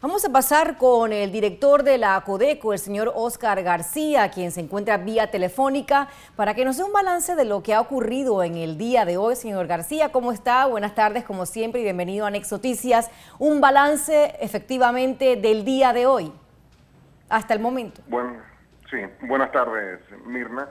Vamos a pasar con el director de la Codeco, el señor Oscar García, quien se encuentra vía telefónica, para que nos dé un balance de lo que ha ocurrido en el día de hoy. Señor García, ¿cómo está? Buenas tardes, como siempre, y bienvenido a Nexoticias. Un balance, efectivamente, del día de hoy, hasta el momento. Bueno, sí, buenas tardes, Mirna.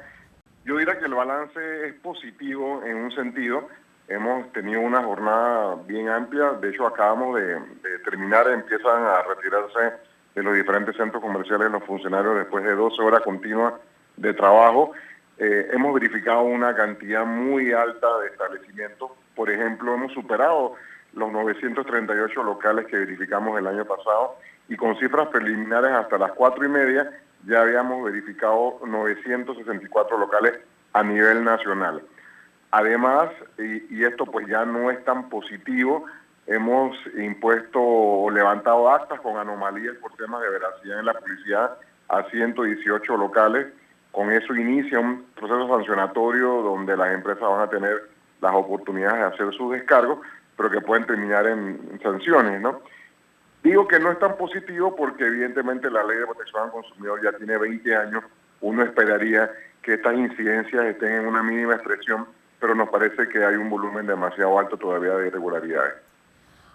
Yo diría que el balance es positivo en un sentido. Hemos tenido una jornada bien amplia. De hecho, acabamos de terminar, empiezan a retirarse de los diferentes centros comerciales los funcionarios después de 12 horas continuas de trabajo. Hemos verificado una cantidad muy alta de establecimientos. Por ejemplo, hemos superado los 938 locales que verificamos el año pasado y con cifras preliminares hasta las 4:30 ya habíamos verificado 964 locales a nivel nacional. Además, y esto pues ya no es tan positivo, hemos impuesto o levantado actas con anomalías por temas de veracidad en la publicidad a 118 locales. Con eso inicia un proceso sancionatorio donde las empresas van a tener las oportunidades de hacer sus descargos, pero que pueden terminar en sanciones, ¿no? Digo que no es tan positivo porque evidentemente la Ley de Protección al Consumidor ya tiene 20 años. Uno esperaría que estas incidencias estén en una mínima expresión, pero nos parece que hay un volumen demasiado alto todavía de irregularidades.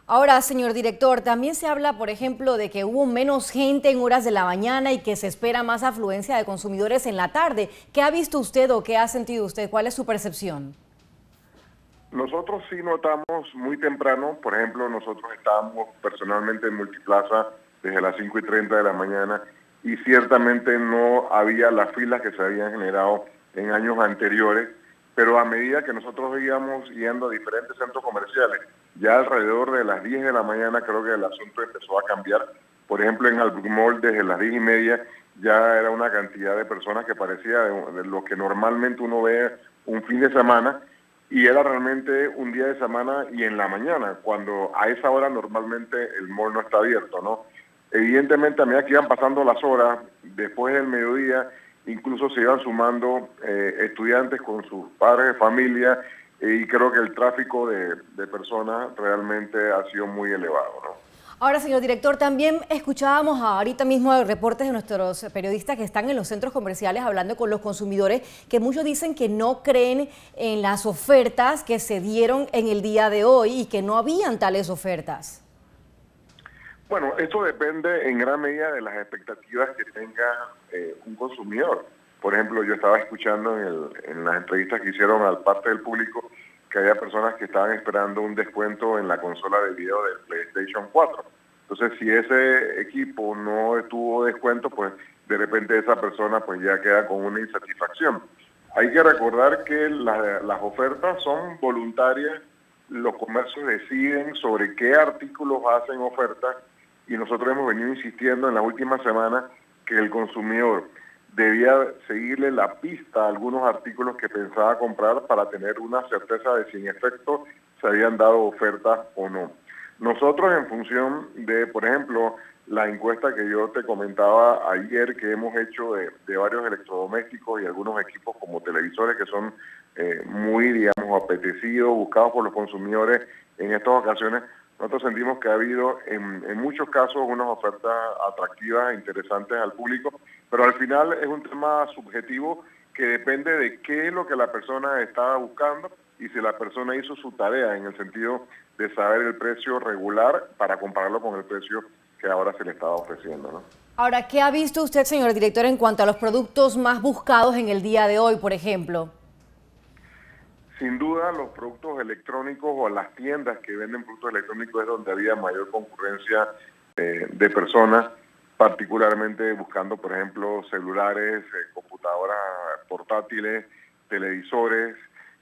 Ahora, señor director, también se habla, por ejemplo, de que hubo menos gente en horas de la mañana y que se espera más afluencia de consumidores en la tarde. ¿Qué ha visto usted o qué ha sentido usted? ¿Cuál es su percepción? Nosotros sí notamos muy temprano, por ejemplo, nosotros estábamos personalmente en Multiplaza desde las 5:30 de la mañana y ciertamente no había las filas que se habían generado en años anteriores, pero a medida que nosotros íbamos yendo a diferentes centros comerciales, ya alrededor de las 10 de la mañana creo que el asunto empezó a cambiar. Por ejemplo, en Albrook Mall desde las 10:30 ya era una cantidad de personas que parecía de lo que normalmente uno ve un fin de semana, y era realmente un día de semana y en la mañana, cuando a esa hora normalmente el mall no está abierto, ¿no? Evidentemente a medida que iban pasando las horas, después del mediodía, incluso se iban sumando estudiantes con sus padres de familia y creo que el tráfico de personas realmente ha sido muy elevado, ¿no? Ahora, señor director, también escuchábamos ahorita mismo reportes de nuestros periodistas que están en los centros comerciales hablando con los consumidores, que muchos dicen que no creen en las ofertas que se dieron en el día de hoy y que no habían tales ofertas. Bueno, esto depende en gran medida de las expectativas que tenga un consumidor. Por ejemplo, yo estaba escuchando en las entrevistas que hicieron al parte del público que había personas que estaban esperando un descuento en la consola de video del PlayStation 4. Entonces, si ese equipo no tuvo descuento, pues de repente esa persona pues ya queda con una insatisfacción. Hay que recordar que las ofertas son voluntarias, los comercios deciden sobre qué artículos hacen ofertas y nosotros hemos venido insistiendo en la última semana que el consumidor debía seguirle la pista a algunos artículos que pensaba comprar para tener una certeza de si en efecto se habían dado ofertas o no. Nosotros en función de, por ejemplo, la encuesta que yo te comentaba ayer que hemos hecho de varios electrodomésticos y algunos equipos como televisores que son muy, digamos, apetecidos, buscados por los consumidores en estas ocasiones, nosotros sentimos que ha habido en muchos casos unas ofertas atractivas e interesantes al público, pero al final es un tema subjetivo que depende de qué es lo que la persona estaba buscando y si la persona hizo su tarea en el sentido de saber el precio regular para compararlo con el precio que ahora se le estaba ofreciendo, ¿no? Ahora, ¿qué ha visto usted, señor director, en cuanto a los productos más buscados en el día de hoy, por ejemplo? Sin duda, los productos electrónicos o las tiendas que venden productos electrónicos es donde había mayor concurrencia de personas, particularmente buscando, por ejemplo, celulares, computadoras portátiles, televisores,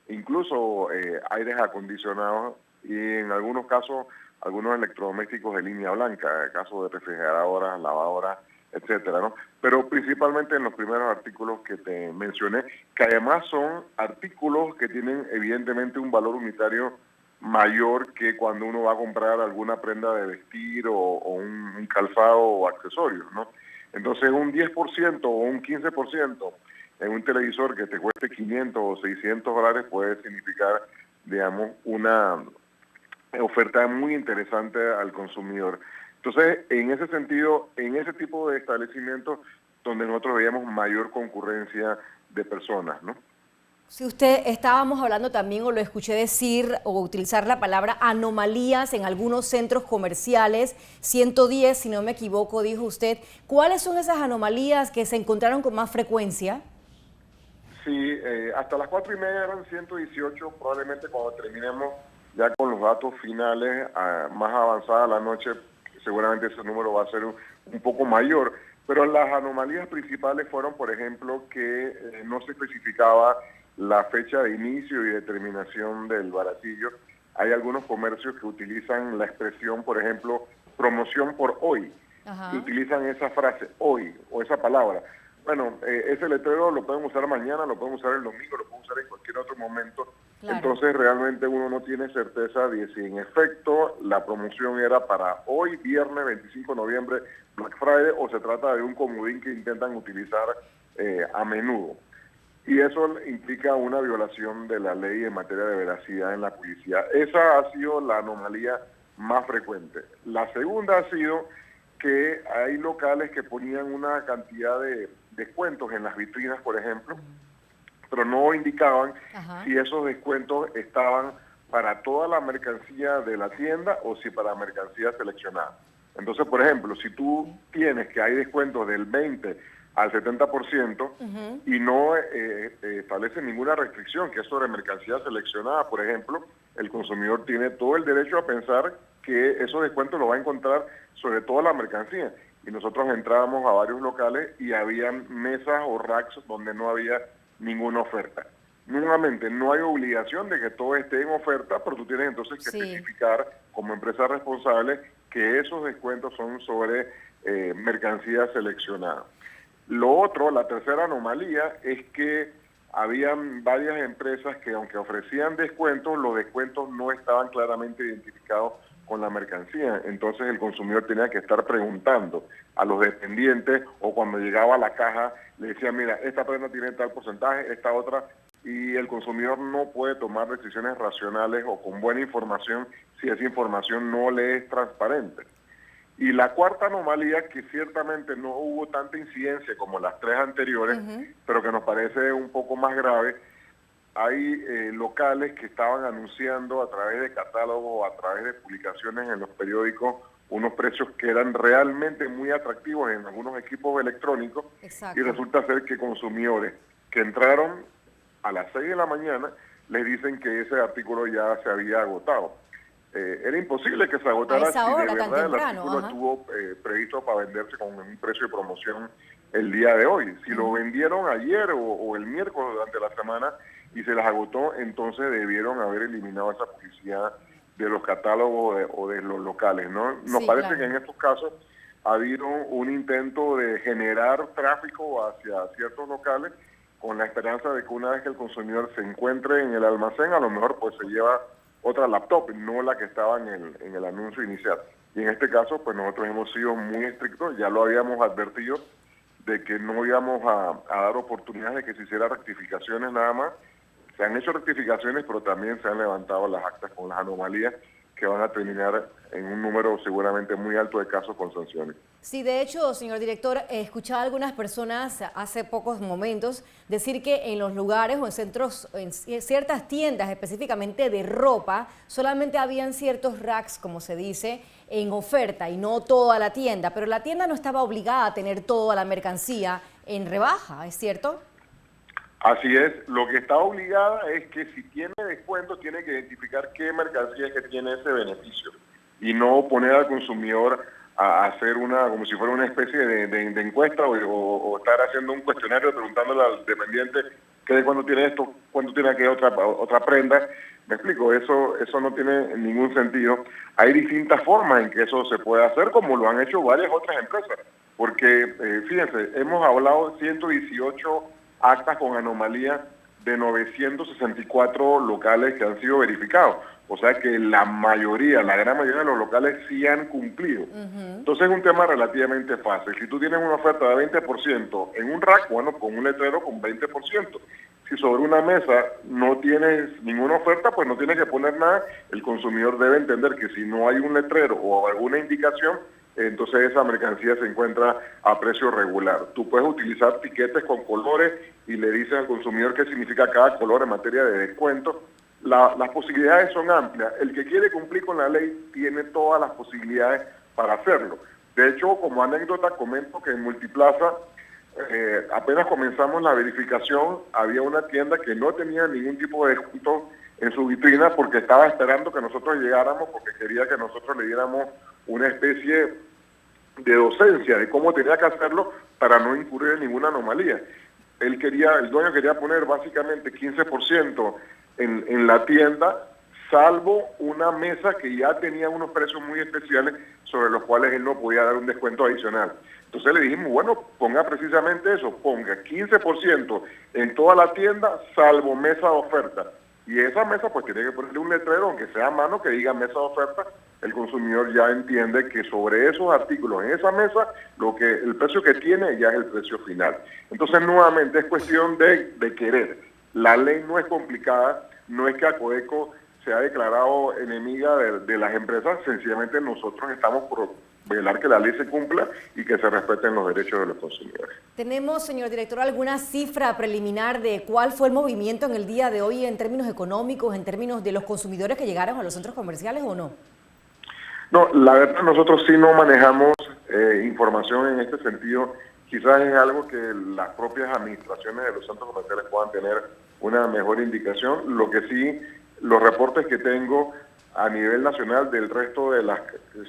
incluso aires acondicionados y en algunos casos, algunos electrodomésticos de línea blanca, el caso de refrigeradoras, lavadoras, etcétera, ¿no? Pero principalmente en los primeros artículos que te mencioné, que además son artículos que tienen evidentemente un valor unitario mayor que cuando uno va a comprar alguna prenda de vestir o un calzado o accesorios, ¿no? Entonces un 10% o un 15% en un televisor que te cueste 500 o 600 dólares puede significar, digamos, una oferta muy interesante al consumidor. Entonces, en ese sentido, en ese tipo de establecimientos donde nosotros veíamos mayor concurrencia de personas, ¿no? Si usted estábamos hablando también, o lo escuché decir, o utilizar la palabra anomalías en algunos centros comerciales, 110, si no me equivoco, dijo usted. ¿Cuáles son esas anomalías que se encontraron con más frecuencia? Sí, hasta las 4:30 eran 118, probablemente cuando terminemos ya con los datos finales, más avanzada la noche, seguramente ese número va a ser un poco mayor, pero las anomalías principales fueron, por ejemplo, que no se especificaba la fecha de inicio y de terminación del baratillo. Hay algunos comercios que utilizan la expresión, por ejemplo, promoción por hoy, que utilizan esa frase, hoy, o esa palabra. Bueno, ese letrero lo pueden usar mañana, lo pueden usar el domingo, lo pueden usar en cualquier otro momento. Claro. Entonces realmente uno no tiene certeza de si en efecto la promoción era para hoy, viernes 25 de noviembre, Black Friday, o se trata de un comodín que intentan utilizar a menudo. Y eso implica una violación de la ley en materia de veracidad en la publicidad. Esa ha sido la anomalía más frecuente. La segunda ha sido que hay locales que ponían una cantidad de descuentos en las vitrinas, por ejemplo, pero no indicaban si esos descuentos estaban para toda la mercancía de la tienda o si para mercancía seleccionada. Entonces, por ejemplo, si tú tienes que hay descuentos del 20 al 70% y no establece ninguna restricción, que es sobre mercancía seleccionada, por ejemplo, el consumidor tiene todo el derecho a pensar que esos descuentos lo va a encontrar sobre toda la mercancía. Y nosotros entrábamos a varios locales y habían mesas o racks donde no había ninguna oferta. Nuevamente, no hay obligación de que todo esté en oferta, pero tú tienes entonces que especificar como empresa responsable que esos descuentos son sobre mercancía seleccionada. Lo otro, la tercera anomalía, es que habían varias empresas que aunque ofrecían descuentos, los descuentos no estaban claramente identificados con la mercancía. Entonces el consumidor tenía que estar preguntando a los dependientes o cuando llegaba a la caja le decían, mira, esta prenda tiene tal porcentaje, esta otra, y el consumidor no puede tomar decisiones racionales o con buena información si esa información no le es transparente. Y la cuarta anomalía, que ciertamente no hubo tanta incidencia como las tres anteriores, pero que nos parece un poco más grave, hay locales que estaban anunciando a través de catálogos, a través de publicaciones en los periódicos, unos precios que eran realmente muy atractivos en algunos equipos electrónicos. Exacto. Y resulta ser que consumidores que entraron a las 6 de la mañana les dicen que ese artículo ya se había agotado. Era imposible que se agotara si de verdad el artículo estuvo previsto para venderse con un precio de promoción el día de hoy. Si lo vendieron ayer o el miércoles durante la semana y se las agotó, entonces debieron haber eliminado esa publicidad de los catálogos o de los locales, ¿no? Nos parece que en estos casos ha habido un intento de generar tráfico hacia ciertos locales con la esperanza de que una vez que el consumidor se encuentre en el almacén, a lo mejor pues se lleva otra laptop, no la que estaba en el anuncio inicial. Y en este caso, pues nosotros hemos sido muy estrictos, ya lo habíamos advertido, de que no íbamos a dar oportunidades de que se hiciera rectificaciones nada más. Se han hecho rectificaciones, pero también se han levantado las actas con las anomalías que van a terminar en un número seguramente muy alto de casos con sanciones. Sí, de hecho, señor director, escuchaba a algunas personas hace pocos momentos decir que en los lugares o en centros, en ciertas tiendas específicamente de ropa, solamente habían ciertos racks, como se dice, en oferta y no toda la tienda, pero la tienda no estaba obligada a tener toda la mercancía en rebaja, ¿es cierto? Así es, lo que está obligada es que si tiene descuento tiene que identificar qué mercancía es que tiene ese beneficio y no poner al consumidor a hacer como si fuera una especie de encuesta o estar haciendo un cuestionario preguntándole al dependiente qué cuándo tiene esto, cuándo tiene aquella otra prenda. Me explico, eso no tiene ningún sentido. Hay distintas formas en que eso se puede hacer, como lo han hecho varias otras empresas, porque fíjense, hemos hablado 118 actas con anomalía de 964 locales que han sido verificados. O sea que la gran mayoría de los locales sí han cumplido. Entonces es un tema relativamente fácil. Si tú tienes una oferta de 20% en un rack, bueno, con un letrero con 20%. Si sobre una mesa no tienes ninguna oferta, pues no tienes que poner nada. El consumidor debe entender que si no hay un letrero o alguna indicación, entonces esa mercancía se encuentra a precio regular. Tú puedes utilizar tiquetes con colores y le dices al consumidor qué significa cada color en materia de descuento. Las posibilidades son amplias. El que quiere cumplir con la ley tiene todas las posibilidades para hacerlo. De hecho, como anécdota, comento que en Multiplaza, apenas comenzamos la verificación, había una tienda que no tenía ningún tipo de descuento en su vitrina porque estaba esperando que nosotros llegáramos, porque quería que nosotros le diéramos una especie de docencia de cómo tenía que hacerlo para no incurrir en ninguna anomalía. El dueño quería poner básicamente 15% en la tienda, salvo una mesa que ya tenía unos precios muy especiales sobre los cuales él no podía dar un descuento adicional. Entonces le dijimos, bueno, ponga precisamente eso, ponga 15% en toda la tienda, salvo mesa de oferta. Y esa mesa pues tiene que ponerle un letrero, aunque sea a mano, que diga mesa de oferta. El consumidor ya entiende que sobre esos artículos en esa mesa, el precio que tiene ya es el precio final. Entonces nuevamente es cuestión de querer. La ley no es complicada, no es que Acodeco se ha declarado enemiga de las empresas, sencillamente nosotros estamos por velar que la ley se cumpla y que se respeten los derechos de los consumidores. ¿Tenemos, señor director, alguna cifra preliminar de cuál fue el movimiento en el día de hoy en términos económicos, en términos de los consumidores que llegaron a los centros comerciales o no? No, la verdad nosotros sí no manejamos información en este sentido. Quizás es algo que las propias administraciones de los centros comerciales puedan tener una mejor indicación. Lo que sí, los reportes que tengo a nivel nacional del resto de las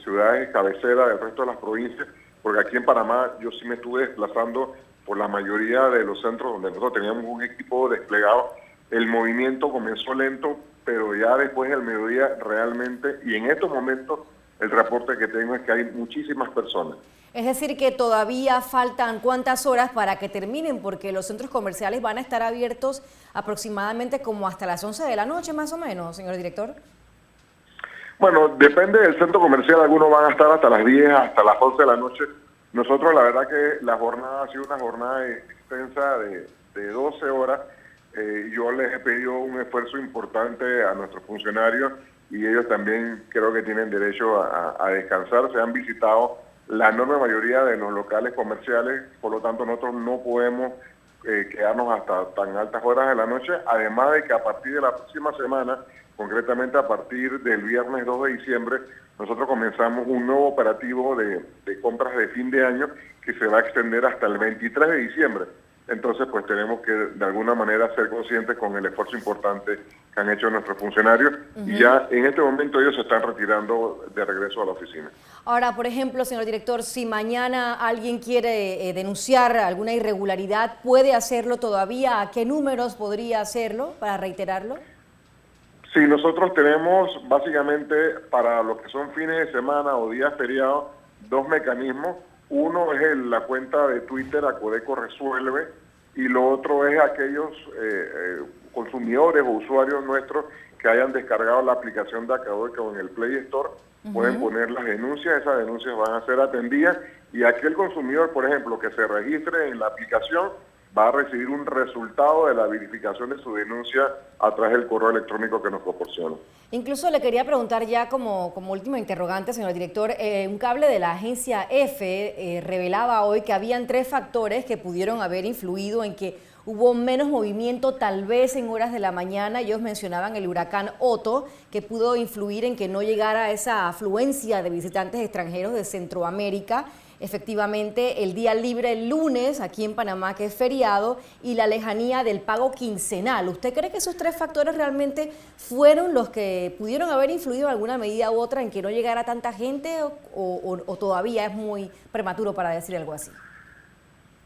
ciudades cabeceras, del resto de las provincias, porque aquí en Panamá yo sí me estuve desplazando por la mayoría de los centros donde nosotros teníamos un equipo desplegado. El movimiento comenzó lento, pero ya después del mediodía realmente, y en estos momentos el reporte que tengo es que hay muchísimas personas. Es decir, que todavía faltan cuántas horas para que terminen, porque los centros comerciales van a estar abiertos aproximadamente como hasta las 11 de la noche, más o menos, señor director. Bueno, depende del centro comercial, algunos van a estar hasta las 10, hasta las 11 de la noche. Nosotros la verdad que la jornada ha sido una jornada extensa de 12 horas. Yo les he pedido un esfuerzo importante a nuestros funcionarios y ellos también creo que tienen derecho a descansar. Se han visitado la enorme mayoría de los locales comerciales, por lo tanto nosotros no podemos quedarnos hasta tan altas horas de la noche, además de que a partir de la próxima semana, concretamente a partir del viernes 2 de diciembre, nosotros comenzamos un nuevo operativo de compras de fin de año que se va a extender hasta el 23 de diciembre. Entonces, pues tenemos que de alguna manera ser conscientes con el esfuerzo importante que han hecho nuestros funcionarios y ya en este momento ellos se están retirando de regreso a la oficina. Ahora, por ejemplo, señor director, si mañana alguien quiere denunciar alguna irregularidad, ¿puede hacerlo todavía? ¿A qué números podría hacerlo para reiterarlo? Sí, nosotros tenemos básicamente para los que son fines de semana o días feriados dos mecanismos. Uno es la cuenta de Twitter Acodeco Resuelve y lo otro es aquellos consumidores o usuarios nuestros que hayan descargado la aplicación de Acodeco en el Play Store. Pueden poner las denuncias, esas denuncias van a ser atendidas y aquel consumidor, por ejemplo, que se registre en la aplicación va a recibir un resultado de la verificación de su denuncia a través del correo electrónico que nos proporciona. Incluso le quería preguntar ya como última interrogante, señor director, un cable de la agencia EFE revelaba hoy que habían 3 factores que pudieron haber influido en que hubo menos movimiento tal vez en horas de la mañana. Ellos mencionaban el huracán Otto, que pudo influir en que no llegara esa afluencia de visitantes extranjeros de Centroamérica. Efectivamente, el día libre el lunes aquí en Panamá, que es feriado, y la lejanía del pago quincenal. ¿Usted cree que esos 3 factores realmente fueron los que pudieron haber influido en alguna medida u otra en que no llegara tanta gente o todavía es muy prematuro para decir algo así?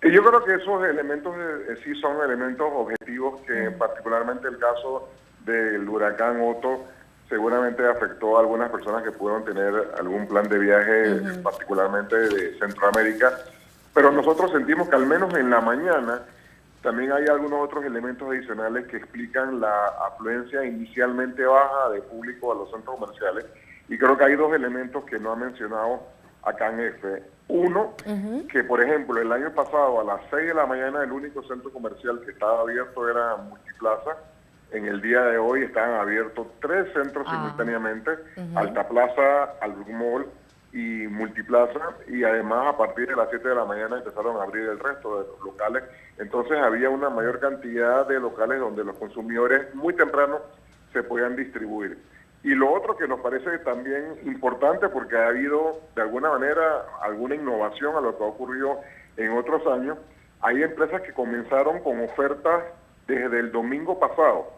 Yo creo que esos elementos sí son elementos objetivos que particularmente el caso del huracán Otto seguramente afectó a algunas personas que pudieron tener algún plan de viaje, particularmente de Centroamérica, pero nosotros sentimos que al menos en la mañana también hay algunos otros elementos adicionales que explican la afluencia inicialmente baja de público a los centros comerciales, y creo que hay 2 elementos que no ha mencionado acá en EFE. Uno, que por ejemplo el año pasado a las 6 de la mañana el único centro comercial que estaba abierto era Multiplaza. En el día de hoy están abiertos 3 centros simultáneamente, Alta Plaza, Albrook Mall, y Multiplaza, y además a partir de las 7 de la mañana empezaron a abrir el resto de los locales. Entonces había una mayor cantidad de locales donde los consumidores muy temprano se podían distribuir. Y lo otro que nos parece también importante, porque ha habido de alguna manera alguna innovación a lo que ha ocurrido en otros años, hay empresas que comenzaron con ofertas desde el domingo pasado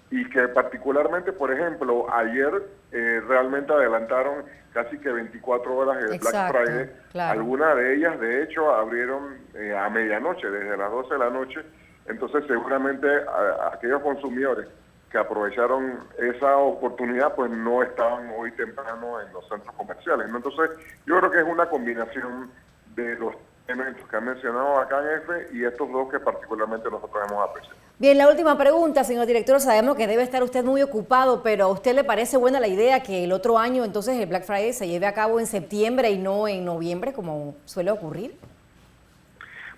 y que particularmente, por ejemplo, ayer realmente adelantaron casi que 24 horas el Black Friday. Claro. Algunas de ellas, de hecho, abrieron a medianoche, desde las 12 de la noche. Entonces, seguramente aquellos consumidores que aprovecharon esa oportunidad, pues no estaban hoy temprano en los centros comerciales, ¿no? Entonces, yo creo que es una combinación de los elementos que han mencionado acá en F y estos dos que particularmente nosotros hemos apreciado. Bien, la última pregunta, señor director. Sabemos que debe estar usted muy ocupado, pero ¿a usted le parece buena la idea que el otro año entonces el Black Friday se lleve a cabo en septiembre y no en noviembre, como suele ocurrir?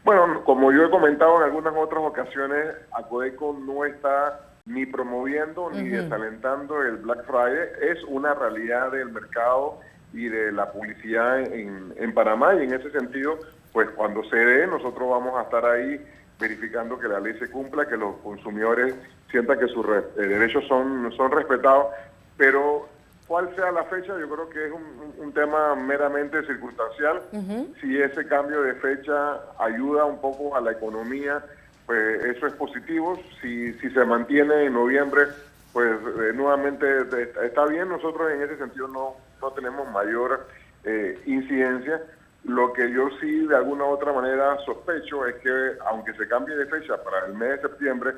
Bueno, como yo he comentado en algunas otras ocasiones, Acodeco no está ni promoviendo ni desalentando el Black Friday. Es una realidad del mercado y de la publicidad en Panamá, y en ese sentido, pues cuando se dé, nosotros vamos a estar ahí verificando que la ley se cumpla, que los consumidores sientan que sus derechos son respetados, pero cuál sea la fecha, yo creo que es un tema meramente circunstancial. Si ese cambio de fecha ayuda un poco a la economía, pues eso es positivo. Si se mantiene en noviembre, pues nuevamente está bien. Nosotros en ese sentido no tenemos mayor incidencia. Lo que yo sí de alguna u otra manera sospecho es que, aunque se cambie de fecha para el mes de septiembre,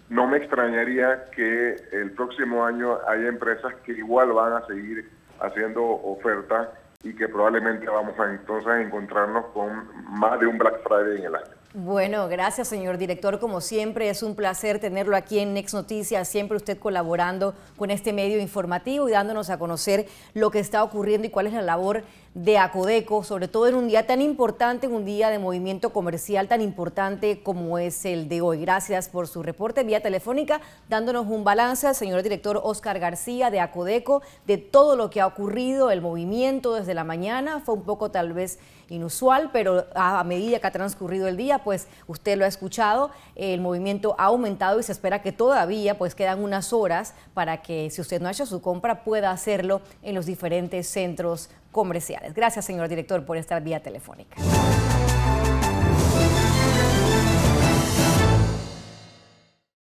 no me extrañaría que el próximo año haya empresas que igual van a seguir haciendo ofertas y que probablemente vamos a entonces encontrarnos con más de un Black Friday en el año. Bueno, gracias, señor director. Como siempre, es un placer tenerlo aquí en Next Noticias, siempre usted colaborando con este medio informativo y dándonos a conocer lo que está ocurriendo y cuál es la labor de Acodeco, sobre todo en un día tan importante, en un día de movimiento comercial tan importante como es el de hoy. Gracias por su reporte vía telefónica, dándonos un balance al señor director Óscar García de Acodeco, de todo lo que ha ocurrido, el movimiento desde la mañana. Fue un poco tal vez inusual, pero a medida que ha transcurrido el día, pues usted lo ha escuchado, el movimiento ha aumentado y se espera que todavía pues quedan unas horas para que, si usted no ha hecho su compra, pueda hacerlo en los diferentes centros comerciales. Gracias, señor director, por estar vía telefónica.